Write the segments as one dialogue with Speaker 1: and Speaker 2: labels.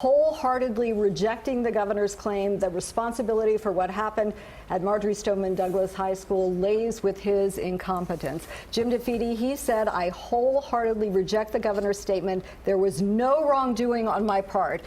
Speaker 1: wholeheartedly rejecting the governor's claim that responsibility for what happened at Marjory Stoneman Douglas High School lays with his incompetence. Jim DeFede, he said, "I wholeheartedly reject the governor's statement. There was no wrongdoing on my part."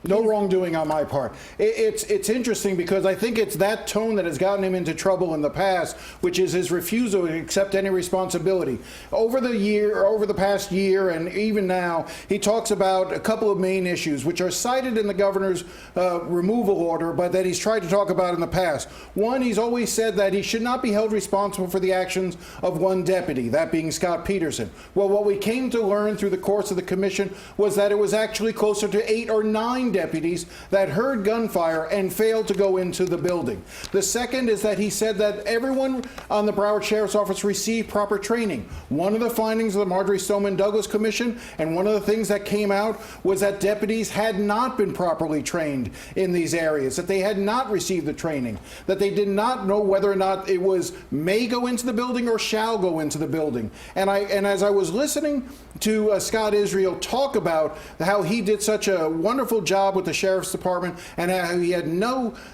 Speaker 2: No wrongdoing on my part. It's interesting because I think it's that tone that has gotten him into trouble in the past, which is his refusal to accept any responsibility. Over the past year, and even now, he talks about a couple of main issues, which are cited in the governor's removal order, but that he's tried to talk about in the past. One, he's always said that he should not be held responsible for the actions of one deputy, that being Scott Peterson. Well, what we came to learn through the course of the commission was that it was actually closer to 8 or 9 deputies that heard gunfire and failed to go into the building. The second is that he said that everyone on the Broward Sheriff's Office received proper training. One of the findings of the Marjory Stoneman Douglas Commission, and one of the things that came out, was that deputies had not been properly trained in these areas, that they had not received the training, that they did not know whether or not it was may go into the building or shall go into the building. And as I was listening to Scott Israel talk about how he did such a wonderful job with the Sheriff's Department and how he had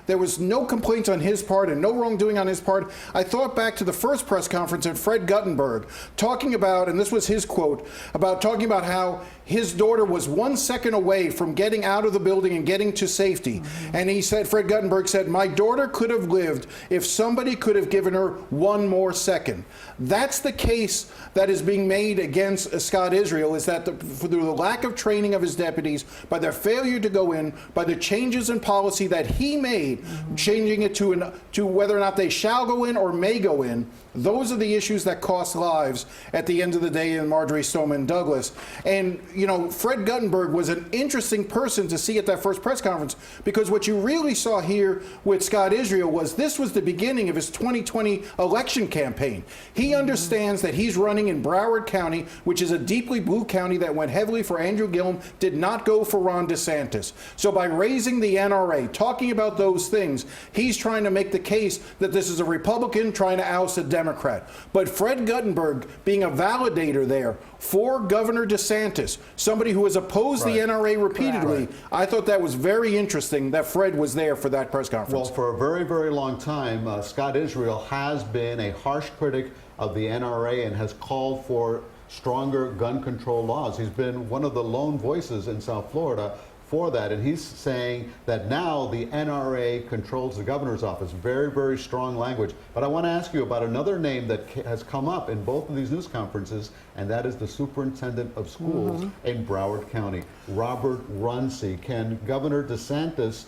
Speaker 2: there was no complaints on his part and no wrongdoing on his part, I thought back to the first press conference at Fred Guttenberg talking about, and this was his quote, talking about how his daughter was 1 second away from getting out of the building and getting to safety. And he said, Fred Guttenberg said, "My daughter could have lived if somebody could have given her 1 more second." That's the case that is being made against Scott Israel, is that through the lack of training of his deputies, by their failure to go in, by the changes in policy that he made, changing it to whether or not they shall go in or may go in, those are the issues that cost lives at the end of the day in Marjory Stoneman Douglas. And, you know, Fred Guttenberg was an interesting person to see at that first press conference, because what you really saw here with Scott Israel was this was the beginning of his 2020 election campaign. He understands that he's running in Broward County, which is a deeply blue county that went heavily for Andrew Gillum, did not go for Ron DeSantis. So by raising the NRA, talking about those things, he's trying to make the case that this is a Republican trying to oust a Democrat. But Fred Guttenberg being a validator there for Governor DeSantis, somebody who has opposed the NRA repeatedly, I thought that was very interesting that Fred was there for that press conference.
Speaker 3: Well, for a very, very long time, Scott Israel has been a harsh critic of the NRA and has called for stronger gun control laws. He's been one of the lone voices in South Florida for that, and he's saying that now the NRA controls the governor's office. Very, very strong language. But I want to ask you about another name that has come up in both of these news conferences, and that is the superintendent of schools in Broward County, Robert Runcie. Can Governor DeSantis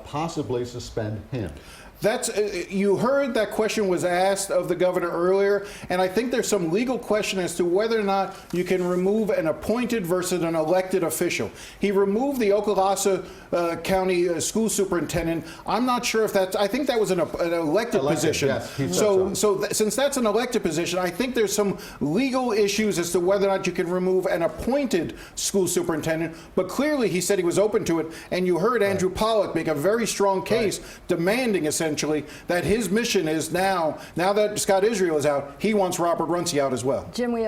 Speaker 3: possibly suspend him?
Speaker 2: You heard that question was asked of the governor earlier, and I think there's some legal question as to whether or not you can remove an appointed versus an elected official. He removed the Okaloosa County school superintendent. I'm not sure if that's, I think that was an elected position.
Speaker 3: Yes,
Speaker 2: so since that's an elected position, I think there's some legal issues as to whether or not you can remove an appointed school superintendent, but clearly he said he was open to it, and you heard Andrew Pollack make a very strong case demanding essentially that his mission is now that Scott Israel is out, he wants Robert Runcie out as well.
Speaker 1: Jim, we have